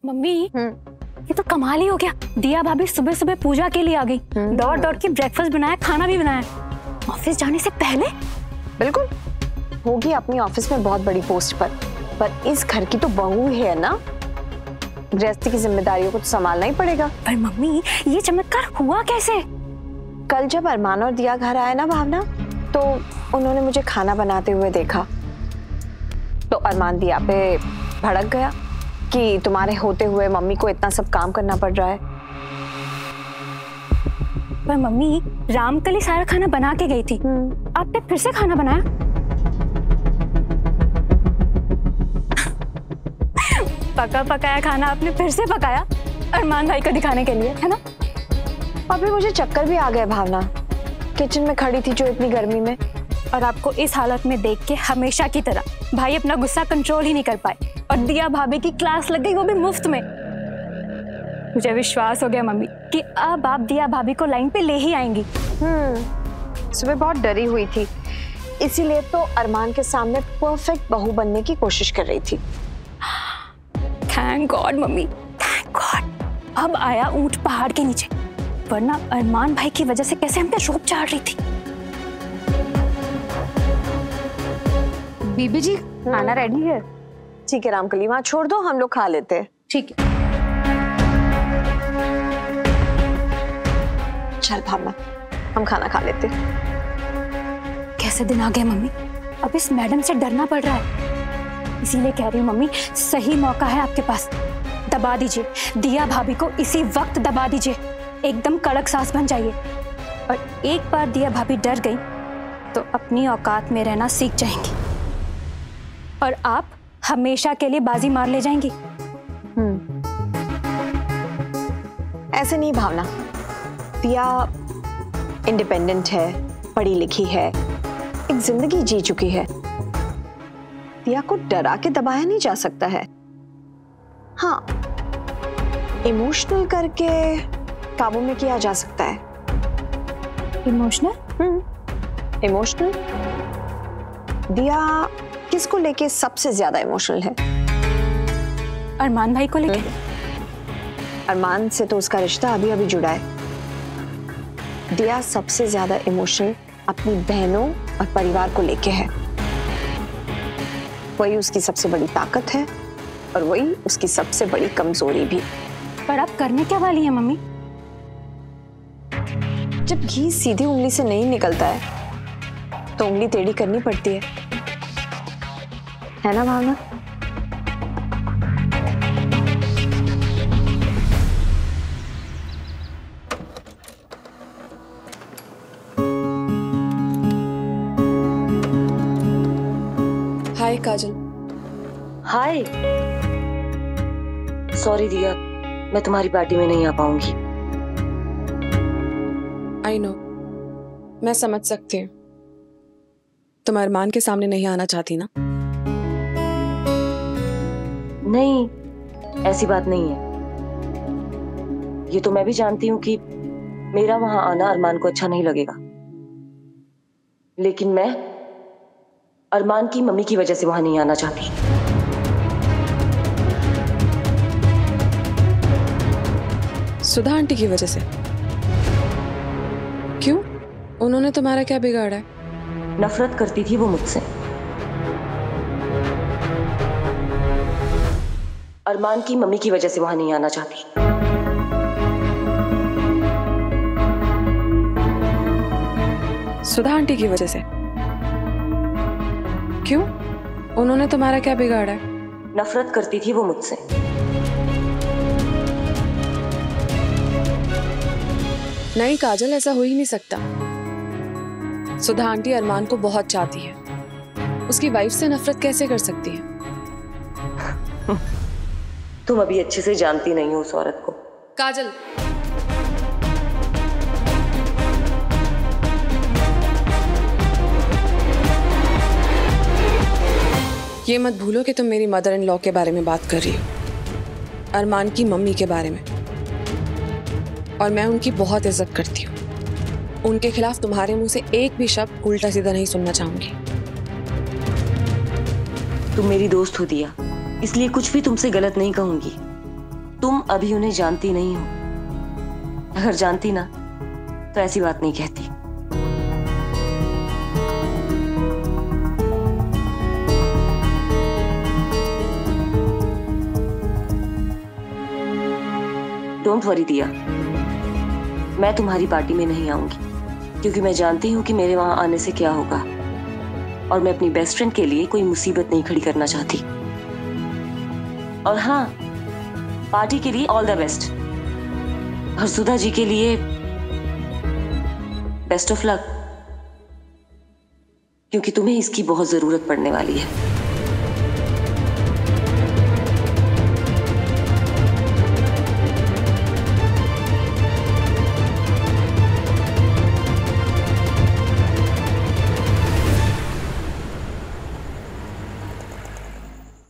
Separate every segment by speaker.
Speaker 1: Mummy ये तो कमाल ही हो गया। दिया भाभी सुबह सुबह पूजा के लिए आ गई, दौड़ दौड़ के ब्रेकफास्ट बनाया, खाना भी बनाया, ऑफिस जाने से पहले।
Speaker 2: बिल्कुल, होगी अपनी ऑफिस में बहुत बड़ी पोस्ट पर इस घर की तो बहू है ना, गृहस्थी की जिम्मेदारियों को तो संभालना ही पड़ेगा।
Speaker 1: पर मम्मी ये चमत्कार हुआ कैसे?
Speaker 2: कल जब अरमान और दिया घर आए ना भावना, तो उन्होंने मुझे खाना बनाते हुए देखा, तो अरमान दिया पे भड़क गया कि तुम्हारे होते हुए मम्मी को इतना सब काम करना पड़ रहा है।
Speaker 1: पर मम्मी राम कल ही सारा खाना बना के गई थी, आपने फिर से खाना बनाया? पका पकाया खाना आपने फिर से पकाया अरमान भाई को दिखाने के लिए, है ना?
Speaker 2: अभी मुझे चक्कर भी आ गया भावना, किचन में खड़ी थी जो इतनी गर्मी में।
Speaker 1: और आपको इस हालत में देख के हमेशा की तरह भाई अपना गुस्सा कंट्रोल ही नहीं कर पाए और दिया भाभी की क्लास लग गई, वो भी मुफ्त में। मुझे विश्वास हो गया मम्मी कि अब आप दिया भाभी को लाइन पे ले ही आएंगी।
Speaker 2: सुबह बहुत डरी हुई थी, इसीलिए तो अरमान के सामने परफेक्ट बहू बनने की कोशिश कर रही थी।
Speaker 1: Thank God mummy, thank God. अब आया ऊंट पहाड़ के नीचे, वरना अरमान भाई की वजह से कैसे हम पे रोप चाड़ रही थी। बीबी जी खाना रेडी है?
Speaker 2: ठीक है रामकली, वहां छोड़ दो, हम लोग खा लेते हैं।
Speaker 1: ठीक है।
Speaker 2: चल भावना, हम खाना खा लेते।
Speaker 1: कैसे दिन आ गए मम्मी, अब इस मैडम से डरना पड़ रहा है। इसीलिए कह रही हूँ मम्मी, सही मौका है आपके पास, दबा दीजिए दिया भाभी को, इसी वक्त दबा दीजिए, एकदम कड़क सास बन जाइए। और एक बार दिया भाभी डर गई तो अपनी औकात में रहना सीख जाएंगी और आप हमेशा के लिए बाजी मार ले जाएंगी।
Speaker 2: ऐसे नहीं भावना, दिया इंडिपेंडेंट है, पढ़ी लिखी है, एक जिंदगी जी चुकी है। दिया को डरा के दबाया नहीं जा सकता है। हाँ, इमोशनल करके काबू में किया जा सकता है।
Speaker 1: इमोशनल?
Speaker 2: इमोशनल? दिया किसको लेके सबसे ज्यादा इमोशनल है?
Speaker 1: अरमान भाई को लेके।
Speaker 2: अरमान से तो उसका रिश्ता अभी अभी जुड़ा है। दिया सबसे ज्यादा इमोशनल अपनी बहनों और परिवार को लेके है। वही उसकी सबसे बड़ी ताकत है और वही उसकी सबसे बड़ी कमजोरी भी।
Speaker 1: पर आप करने क्या वाली हैं मम्मी?
Speaker 2: जब घी सीधी उंगली से नहीं निकलता है तो उंगली टेढ़ी करनी पड़ती है ना भावना?
Speaker 3: हाय काजल।
Speaker 4: हाय। सॉरी दिया, मैं तुम्हारी पार्टी में नहीं आ पाऊंगी।
Speaker 3: आई नो, मैं समझ सकती हूँ, तुम अरमान के सामने नहीं आना चाहती ना?
Speaker 4: नहीं, ऐसी बात नहीं है। ये तो मैं भी जानती हूँ कि मेरा वहां आना अरमान को अच्छा नहीं लगेगा, लेकिन मैं अरमान की मम्मी की वजह से वहां नहीं आना चाहती।
Speaker 3: सुधा आंटी की वजह से? क्यों? उन्होंने तुम्हारा क्या बिगाड़ा है?
Speaker 4: नफरत करती थी वो मुझसे। अरमान की मम्मी की वजह से वहां नहीं आना चाहती।
Speaker 3: सुधा आंटी की वजह से? क्यों? उन्होंने तुम्हारा क्या बिगाड़ा है?
Speaker 4: नफरत करती थी वो मुझसे।
Speaker 3: नहीं काजल, ऐसा हो ही नहीं सकता। सुधा आंटी अरमान को बहुत चाहती है, उसकी वाइफ से नफरत कैसे कर सकती है?
Speaker 4: तुम अभी अच्छे से जानती नहीं हो उस औरत को।
Speaker 3: काजल, ये मत भूलो कि तुम मेरी मदर इन लॉ के बारे में बात कर रही हो, अरमान की मम्मी के बारे में, और मैं उनकी बहुत इज्जत करती हूँ। उनके खिलाफ तुम्हारे मुंह से एक भी शब्द उल्टा सीधा नहीं सुनना चाहूंगी।
Speaker 4: तुम मेरी दोस्त हो दिया, इसलिए कुछ भी तुमसे गलत नहीं कहूंगी, तुम अभी उन्हें जानती नहीं हो। अगर जानती ना तो ऐसी बात नहीं कहती। डोंट वरी दिया, मैं तुम्हारी पार्टी में नहीं आऊंगी, क्योंकि मैं जानती हूँ कि मेरे वहां आने से क्या होगा, और मैं अपनी बेस्ट फ्रेंड के लिए कोई मुसीबत नहीं खड़ी करना चाहती। और हाँ, पार्टी के लिए ऑल द बेस्ट, और सुधा जी के लिए बेस्ट ऑफ लक, क्योंकि तुम्हें इसकी बहुत जरूरत पड़ने वाली है।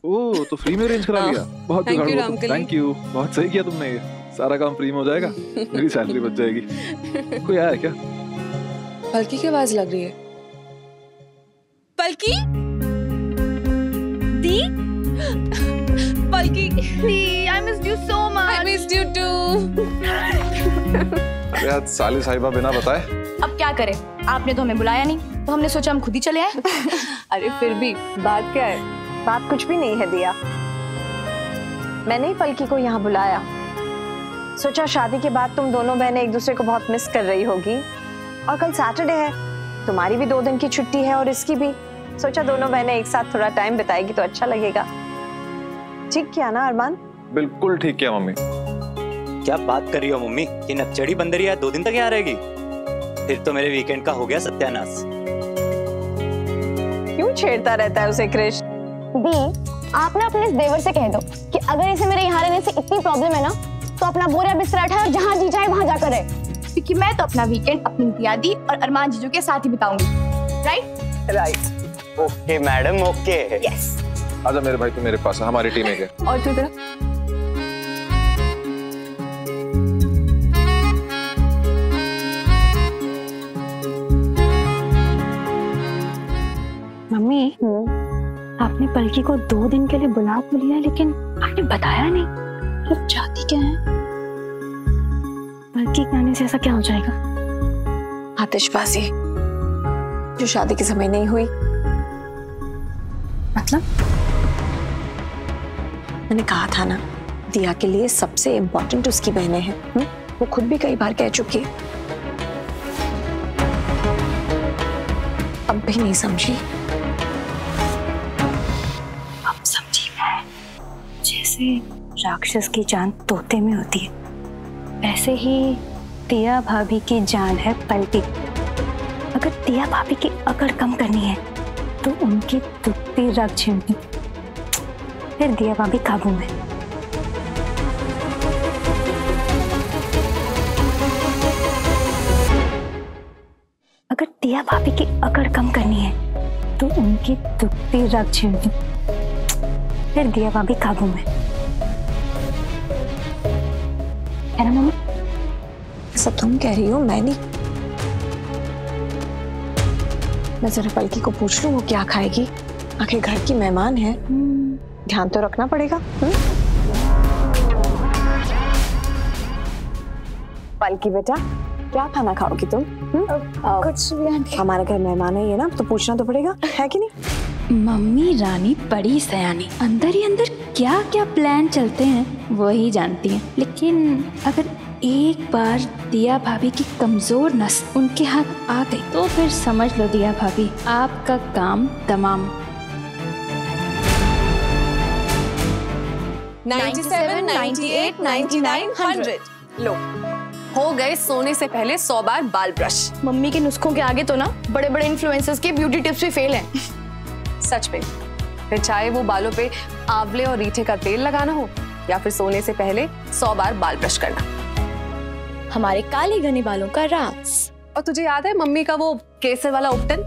Speaker 5: ओह, तो फ्री में अरेंज करा लिया। बहुत
Speaker 3: Thank you, राम कली।
Speaker 5: थैंक यू, बहुत सही किया तुमने। ये सारा काम फ्री में हो जाएगा, मेरी सैलरी बच जाएगी। कोई आया क्या?
Speaker 3: पलकी की आवाज लग रही है। पलकी, दी, पलकी,
Speaker 6: दी, I missed you so much.
Speaker 3: I missed you too.
Speaker 5: अरे आज साले साहिबा बिना बताए।
Speaker 6: अब क्या करें, आपने तो हमें बुलाया नहीं, तो हमने सोचा हम खुद ही चले आए।
Speaker 3: अरे फिर भी बात क्या है?
Speaker 2: बात कुछ भी नहीं है दिया, मैंने ही पलकी को यहाँ बुलाया। सोचा शादी के बाद तुम दोनों बहनें एक दूसरे को बहुत मिस कर रही होगी, और कल सैटरडे है, तुम्हारी भी 2 दिन की छुट्टी है और इसकी भी। सोचा दोनों बहनें एक साथ थोड़ा टाइम बिताएगी तो अच्छा लगेगा। ठीक किया ना अरमान?
Speaker 5: बिल्कुल ठीक किया मम्मी।
Speaker 7: क्या बात कर रही हो मम्मी, ये नकचड़ी बंदरिया 2 दिन तक यहाँ रहेगी? फिर तो मेरे वीकेंड का हो गया सत्यानाश।
Speaker 2: क्यों छेड़ता रहता है उसे क्रिश?
Speaker 8: दी, आप ना अपने इस देवर से कह दो कि अगर इसे मेरे यहाँ रहने से इतनी प्रॉब्लम है ना, तो अपना बोरिया बिस्तर उठाए और जहाँ जी जाए वहाँ जाकर रहे।
Speaker 6: क्योंकि मैं तो अपना वीकेंड अपनी दियादी और अरमान जीजू के साथ ही बिताऊंगी। Right?
Speaker 2: Right.
Speaker 7: Okay madam, okay.
Speaker 6: Yes.
Speaker 5: आजा मेरे भाई, तू मेरे पास है, हमारी टीम है।
Speaker 3: और तू इधर।
Speaker 1: मम्मी, आपने पलकी को 2 दिन के लिए बुला तो लिया, लेकिन आपने बताया नहीं मतलब चाहती क्या है? पलकी के आने से ऐसा क्या हो जाएगा?
Speaker 2: आतिशबाजी जो शादी के समय नहीं हुई।
Speaker 1: मतलब?
Speaker 2: मैंने कहा था ना, दिया के लिए सबसे इम्पोर्टेंट उसकी बहनें हैं। वो खुद भी कई बार कह चुकी है, अब भी नहीं समझी।
Speaker 1: अब समझी मैं। जैसे राक्षस की जान तोते में होती है, वैसे ही दिया भाभी की जान है पलकी। अगर दिया भाभी की अकड़ कम करनी है तो उनकी दुखती रग छीननी, फिर दिया भाभी काबू में। अगर दिया भाभी की अकड़ कम करनी है तो उनकी दुखती रग छीननी, फिर दिया भाभी काबू में। है ना मम्मी?
Speaker 2: ऐसा तुम कह रही हो, मैं नहीं। मैं जरा पलकी को पूछ लूं वो क्या खाएगी, आखिर घर की मेहमान है, ध्यान तो रखना पड़ेगा। पलकी बेटा, क्या खाना खाओगी तुम?
Speaker 8: कुछ भी आंटी।
Speaker 2: हमारे घर मेहमान है ये ना, तो पूछना तो पड़ेगा, है कि नहीं?
Speaker 1: मम्मी रानी बड़ी सयानी, अंदर ही अंदर क्या क्या प्लान चलते हैं वही जानती हैं। लेकिन अगर एक बार दिया भाभी की कमजोर नस उनके हाथ आ गई तो फिर समझ लो दिया भाभी, आपका काम तमाम।
Speaker 3: 97, 98, 99, 100। लो, हो गए सोने से पहले 100 बार बाल ब्रश।
Speaker 6: मम्मी के नुस्खों के आगे तो ना बड़े बड़े इन्फ्लुएंसर्स के ब्यूटी टिप्स भी फेल हैं।
Speaker 3: सच में, फिर चाहे वो बालों पे आंवले और रीठे का तेल लगाना हो या फिर सोने से पहले 100 बार बाल ब्रश करना।
Speaker 6: हमारे काले घने बालों का राज।
Speaker 3: और तुझे याद है मम्मी का वो केसर वाला उपटन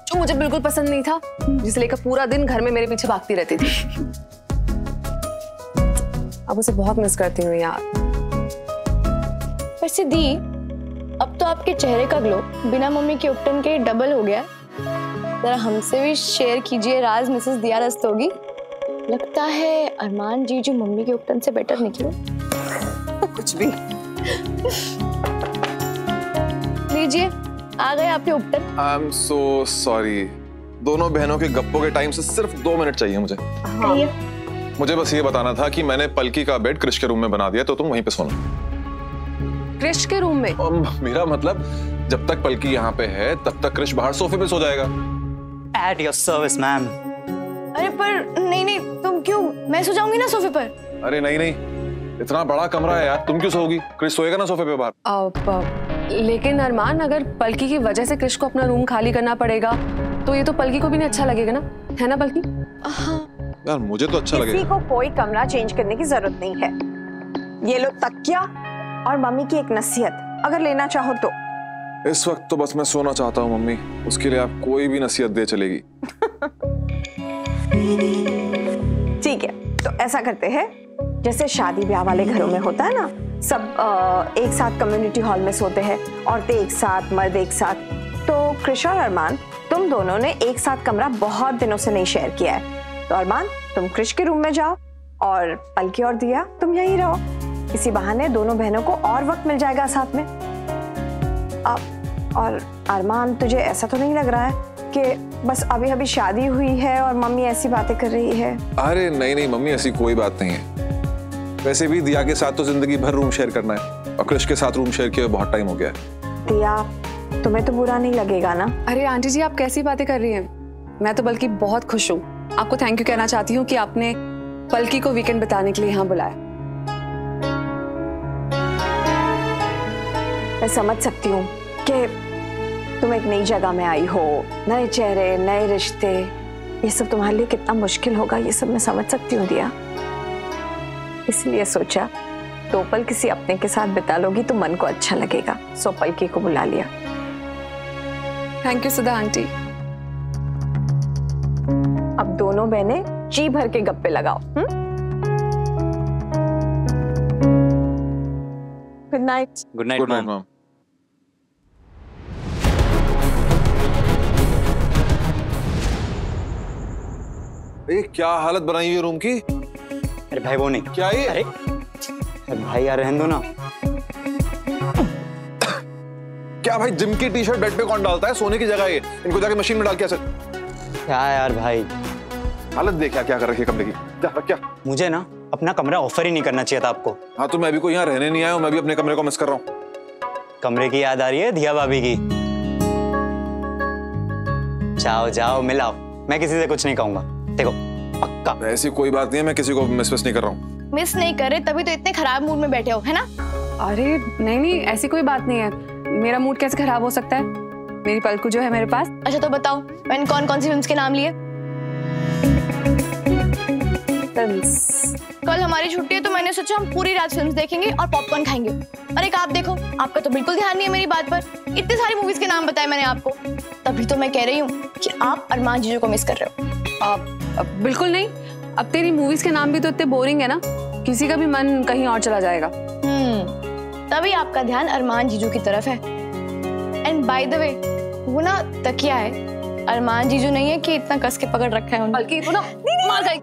Speaker 3: जो मुझे बिल्कुल पसंद नहीं था, जिसे लेकर पूरा दिन घर में मेरे पीछे भागती रहती थी। अब उसे बहुत मिस करती हूँ यार।
Speaker 6: वैसे दी, अब तो आपके चेहरे का ग्लो बिना मम्मी के उपटन के डबल हो गया। जरा हमसे भी शेयर कीजिए राज मिसेस दिया रस्तोगी।
Speaker 8: लगता है अरमान जीजू मम्मी के उपटन से बेटर निकले।
Speaker 2: कुछ भी।
Speaker 8: लीजिए, आ गए आपके उपटन।
Speaker 5: I am so sorry. दोनों बहनों के गप्पों के टाइम से सिर्फ 2 मिनट चाहिए मुझे।
Speaker 8: कहिए।
Speaker 5: मुझे बस ये बताना था कि मैंने पलकी का बेड क्रिश के रूम में बना दिया, तो तुम वहीं पे सोना।
Speaker 3: क्रिश के रूम में?
Speaker 5: मेरा मतलब जब तक पलकी यहाँ पे है तब तक क्रिश बाहर सोफे पे सो जाएगा।
Speaker 7: At your service, ma'am.
Speaker 8: अरे पर नहीं, तुम क्यों? मैं सो जाऊंगी ना सोफे पर।
Speaker 5: अरे नहीं, इतना बड़ा कमरा है यार, तुम क्यों सोओगी? क्रिश सोएगा ना सोफे पे बाहर।
Speaker 3: लेकिन अरमान, अगर पलकी की वजह से क्रिश को अपना रूम खाली करना पड़ेगा तो ये तो पलकी को भी नहीं अच्छा लगेगा ना, है ना पलकी?
Speaker 5: यार मुझे तो अच्छा लगेगा।
Speaker 2: किसी को कोई कमरा चेंज करने की जरूरत नहीं है। ये लो तकिया और मम्मी की एक नसीहत, अगर लेना चाहो तो।
Speaker 5: इस वक्त तो बस मैं सोना चाहता हूँ मम्मी, उसके लिए आप कोई भी नसीहत दे चलेगी।
Speaker 2: ठीक है, तो ऐसा करते हैं जैसे शादी ब्याह वाले घरों में होता है ना, सब एक साथ कम्युनिटी हॉल में सोते हैं, औरतें एक साथ, मर्द एक साथ। तो कृष और अरमान, तुम दोनों ने एक साथ कमरा बहुत दिनों से नहीं शेयर किया है। तो अरमान, तुम कृष के रूम में जाओ और पलकी और दिया तुम यहीं रहो। इसी बहाने दोनों बहनों को और वक्त मिल जाएगा साथ में। और अरमान, तुझे ऐसा तो नहीं लग रहा है कि बस अभी अभी शादी हुई है और मम्मी ऐसी बातें कर रही है?
Speaker 5: अरे नहीं मम्मी, ऐसी कोई बात नहीं है। वैसे भी दिया के साथ तो जिंदगी भर रूम शेयर करना है, और क्रिश के साथ रूम शेयर किए बहुत टाइम हो गया है।
Speaker 2: दिया, तुम्हें तो बुरा नहीं लगेगा ना?
Speaker 3: अरे आंटी जी, आप कैसी बातें कर रही हैं? मैं तो बल्कि बहुत खुश हूँ। आपको थैंक यू कहना चाहती हूँ कि आपने पलकी को वीकेंड बिताने के लिए यहाँ बुलाया।
Speaker 2: मैं समझ सकती हूँ कि तुम एक नई जगह में आई हो, नए चेहरे, नए रिश्ते, ये सब तुम्हारे लिए कितना मुश्किल होगा, ये सब मैं समझ सकती हूँ दिया। इसलिए सोचा 2 पल किसी अपने के साथ बिता लोगी तो मन को अच्छा लगेगा, सो पलकी को बुला लिया।
Speaker 3: Thank you Sudha aunty.
Speaker 2: अब दोनों बहनें जी भर के गप्पे लगाओ। Good night.
Speaker 7: Good night mom.
Speaker 5: ये क्या हालत बनाई हुई है रूम की?
Speaker 7: अरे भाई वो नहीं।
Speaker 5: क्या ये?
Speaker 7: अरे भाई यार रहने दो ना।
Speaker 5: क्या भाई, जिम की टी-शर्ट बेड पे कौन डालता है? सोने की जगह ये, इनको जाके मशीन में डाल के ऐसे।
Speaker 7: क्या यार भाई,
Speaker 5: हालत देख क्या कर रखी है कमरे की। क्या
Speaker 7: मुझे ना अपना कमरा ऑफर ही नहीं करना चाहिए था आपको।
Speaker 5: हाँ तो मैं भी कोई यहाँ रहने नहीं आया हूँ, मैं भी अपने कमरे को मिस कर रहा हूँ।
Speaker 7: कमरे की याद आ रही है दिया भाभी की? जाओ जाओ मिलाओ, मैं किसी से कुछ नहीं कहूंगा, देखो पक्का।
Speaker 5: ऐसी कोई बात नहीं है, मैं किसी को मिस नहीं कर रहा हूँ।
Speaker 8: मिस नहीं कर रहे तभी तो इतने खराब मूड में बैठे हो, है ना?
Speaker 3: अरे नहीं, ऐसी कोई बात नहीं है। मेरा मूड कैसे खराब हो सकता है? मेरी पलकू जो है मेरे पास।
Speaker 8: अच्छा तो बताओ, मैंने कौन कौन सी फिल्म्स के नाम लिए? कल हमारी छुट्टी है तो मैंने सोचा हम पूरी रात फिल्म्स देखेंगे और पॉपकॉर्न खाएंगे। और एक आप देखो, आपका तो बिल्कुल ध्यान नहीं है मेरी बात पर। इतनी सारी मूवीज के नाम बताए मैंने आपको, तभी तो मैं कह रही हूँ कि आप अरमान जीजू को मिस कर रहे हो।
Speaker 3: बिल्कुल नहीं। अब तेरी मूवीज के नाम भी तो इतने बोरिंग है ना, किसी का भी मन कहीं और चला जाएगा।
Speaker 8: तभी आपका ध्यान अरमान जीजू की तरफ है। एंड बाय द वे, वो ना तकिया है, अरमान जीजू नहीं है कि इतना कस के पकड़ रखा है।
Speaker 3: बल्कि वो ना मार गई।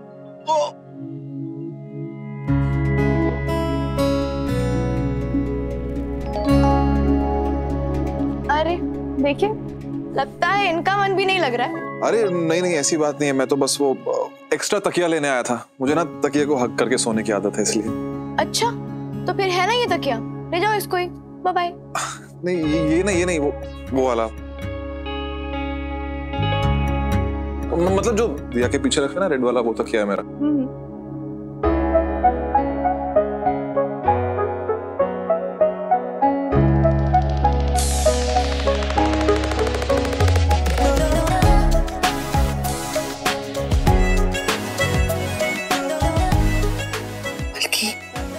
Speaker 8: अरे देखिए, लगता है इनका मन भी नहीं लग रहा है।
Speaker 5: अरे नहीं ऐसी बात नहीं है, मैं तो बस वो एक्स्ट्रा तकिया लेने आया था। मुझे ना तकिया को हक करके सोने की आदत है इसलिए।
Speaker 8: अच्छा तो फिर है ना ये तकिया, ले जाओ इसको ही। Bye bye.
Speaker 5: नहीं ये नहीं वो वाला, मतलब जो दिया के पीछे रखा ना रेड वाला, वो तकिया है मेरा।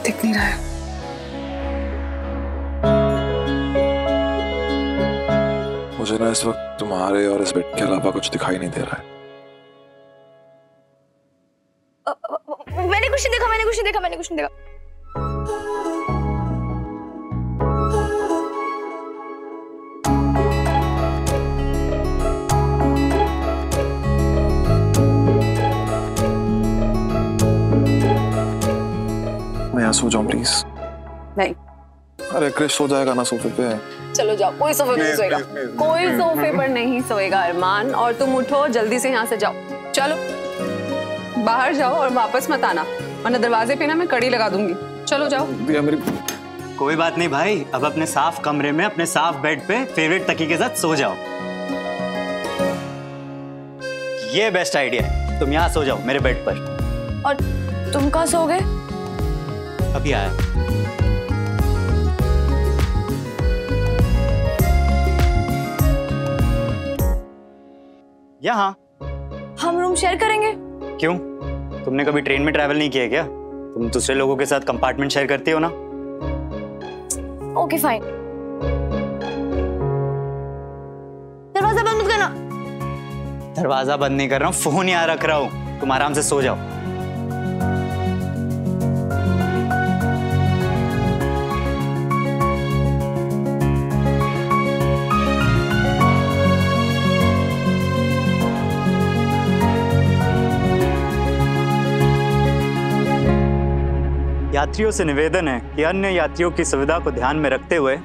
Speaker 3: दिख नहीं रहा है।
Speaker 5: मुझे ना इस वक्त तुम्हारे और इस बेड के अलावा कुछ दिखाई नहीं दे रहा है।
Speaker 8: मैंने कुछ नहीं देखा।
Speaker 5: मैं सो जाऊं प्लीज?
Speaker 3: नहीं।
Speaker 5: अरे क्रिश सो जाएगा ना सोफे पे।
Speaker 3: चलो जाओ, कोई सोफे पर नहीं सोएगा, कोई सोफे पर नहीं सोएगा अरमान। और तुम उठो जल्दी से यहाँ से जाओ, चलो बाहर जाओ और वापस मत आना, वरना दरवाजे पे ना मैं कड़ी लगा दूंगी। चलो जाओ।
Speaker 5: दिया मेरी।
Speaker 7: कोई बात नहीं भाई, अब अपने साफ कमरे में अपने साफ बेड पे फेवरेट तकिए के साथ सो जाओ। ये बेस्ट आइडिया है, तुम यहाँ सो जाओ मेरे बेड पर।
Speaker 8: और तुम कहाँ सोओगे?
Speaker 7: अभी आया। यहाँ।
Speaker 8: हम रूम शेयर करेंगे?
Speaker 7: क्यों, तुमने कभी ट्रेन में ट्रैवल नहीं किया क्या? तुम दूसरे लोगों के साथ कंपार्टमेंट शेयर करती हो ना।
Speaker 8: Okay fine. दरवाजा बंद मत करना।
Speaker 7: दरवाजा बंद नहीं कर रहा हूँ, फोन यहाँ रख रहा हूँ, तुम आराम से सो जाओ। यात्रियों से निवेदन है कि अन्य यात्रियों की सुविधा को ध्यान में रखते हुए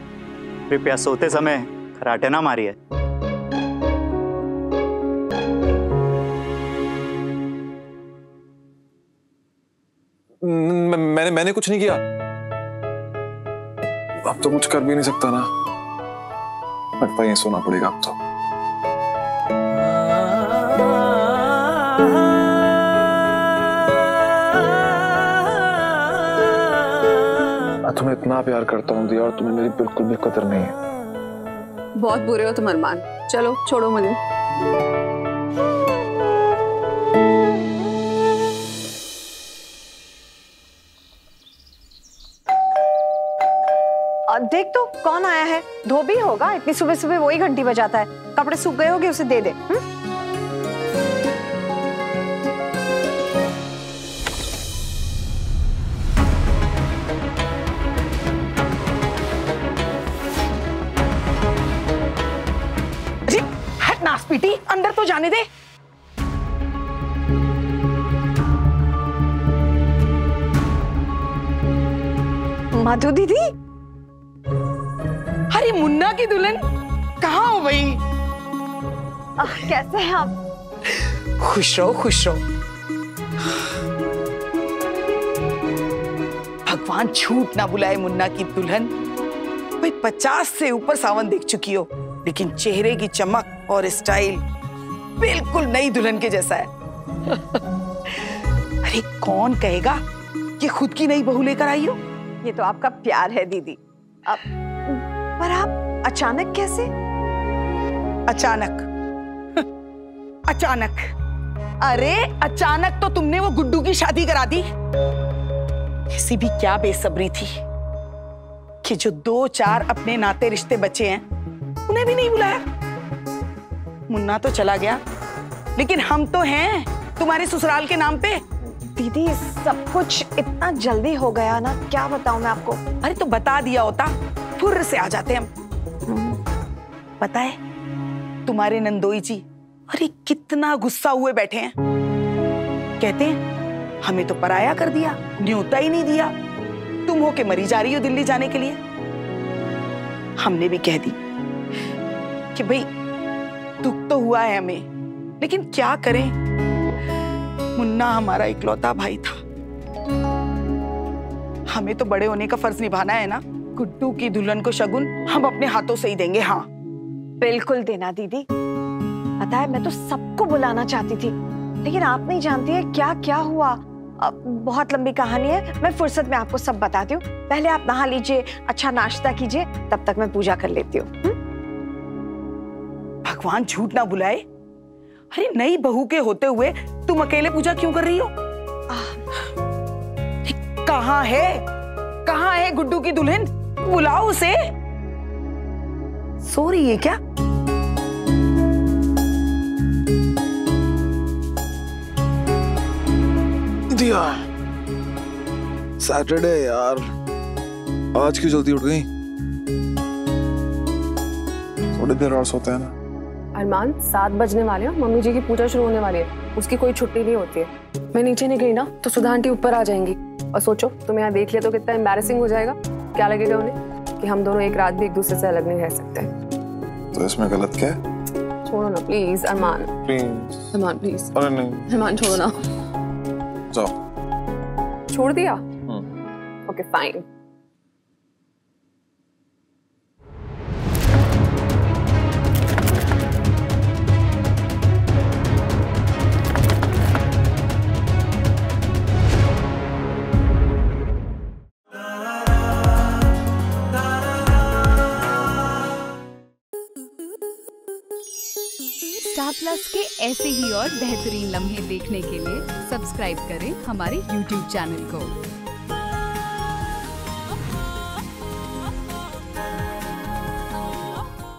Speaker 7: कृपया सोते समय खर्राटे ना मारिए।
Speaker 5: मैंने कुछ नहीं किया। अब तो कुछ कर भी नहीं सकता ना, लगता है ये सोना पड़ेगा अब तो। तुम्हें इतना प्यार करता हूँ दिया, और तुम्हें मेरी बिल्कुल भी कदर नहीं है।
Speaker 3: बहुत बुरे हो तुम अरमान, चलो छोड़ो मुझे।
Speaker 2: देख तो कौन आया है। धोबी होगा, इतनी सुबह सुबह वही घंटी बजाता है। कपड़े सूख गए होंगे, उसे दे दे।
Speaker 9: अरे हट नासपीटी, अंदर तो जाने दे।
Speaker 2: मधु दीदी,
Speaker 9: अरे मुन्ना की दुल्हन कहाँ हो भाई?
Speaker 2: कैसे हैं आप?
Speaker 9: खुश रहो खुश रहो। भगवान झूठ ना बुलाए मुन्ना की दुल्हन। भाई 50 से ऊपर सावन देख चुकी हो, लेकिन चेहरे की चमक और स्टाइल बिल्कुल नई दुल्हन के जैसा है। अरे कौन कहेगा कि खुद की नई बहू लेकर आई हो?
Speaker 2: ये तो आपका प्यार है दीदी। पर आप अचानक कैसे?
Speaker 9: अचानक अचानक? अरे अचानक तो तुमने वो गुड्डू की शादी करा दी। किसी भी क्या बेसब्री थी कि जो 2-4 अपने नाते रिश्ते बचे हैं उन्हें भी नहीं बुलाया। मुन्ना तो चला गया, लेकिन हम तो हैं तुम्हारे ससुराल के नाम पे।
Speaker 2: दीदी सब कुछ इतना जल्दी हो गया ना, क्या बताऊं मैं आपको।
Speaker 9: अरे तो बता दिया होता, फुर्र से आ जाते हम। पता है तुम्हारे नंदोई जी, अरे कितना गुस्सा हुए बैठे हैं। कहते हैं हमें तो पराया कर दिया, न्योता ही नहीं दिया, तुम हो के मरी जा रही हो दिल्ली जाने के लिए। हमने भी कह दी कि भाई दुख तो हुआ है हमें, लेकिन क्या करें, मुन्ना हमारा इकलौता भाई था। हमें तो बड़े होने का फर्ज निभाना है ना। गुड्डू की दुल्हन को शगुन हम अपने हाथों से ही देंगे। हाँ
Speaker 2: बिल्कुल देना दीदी। पता है मैं तो सबको बुलाना चाहती थी, लेकिन आप नहीं जानती है क्या क्या हुआ। बहुत लंबी कहानी है, मैं फुर्सत में आपको सब बताती हूँ। पहले आप नहा लीजिए, अच्छा नाश्ता कीजिए, तब तक मैं पूजा कर लेती हूँ।
Speaker 9: भगवान झूठ ना बुलाए। अरे नई बहू के होते हुए तुम अकेले पूजा क्यों कर रही हो? कहाँ है गुड्डू की दुल्हन? बुलाओ उसे। सो रही है क्या?
Speaker 5: दिया सैटरडे यार, आज क्यों जल्दी उठ गई? थोड़ी देर और सोते हैं ना।
Speaker 3: अरमान 7 बजने वाले हैं, मम्मी जी की पूजा शुरू होने वाली है, उसकी कोई छुट्टी नहीं होती है। मैं नीचे नहीं गई ना तो सुधा आंटी ऊपर आ जाएंगी। और सोचो तुम यहाँ देख लिया तो कितना एम्बैरेसिंग हो जाएगा। क्या लगेगा उन्हें कि हम दोनों एक रात भी एक दूसरे से अलग नहीं रह सकते।
Speaker 5: तो इसमें गलत क्या है?
Speaker 3: छोड़ो ना please Arman.
Speaker 5: Please
Speaker 3: Arman please.
Speaker 5: अरे नहीं
Speaker 3: अरमान छोड़ो ना।
Speaker 5: जाओ।
Speaker 3: छोड़ दिया? Okay fine.
Speaker 10: स्टार प्लस के ऐसे ही और बेहतरीन लम्हे देखने के लिए सब्सक्राइब करें हमारे YouTube चैनल को।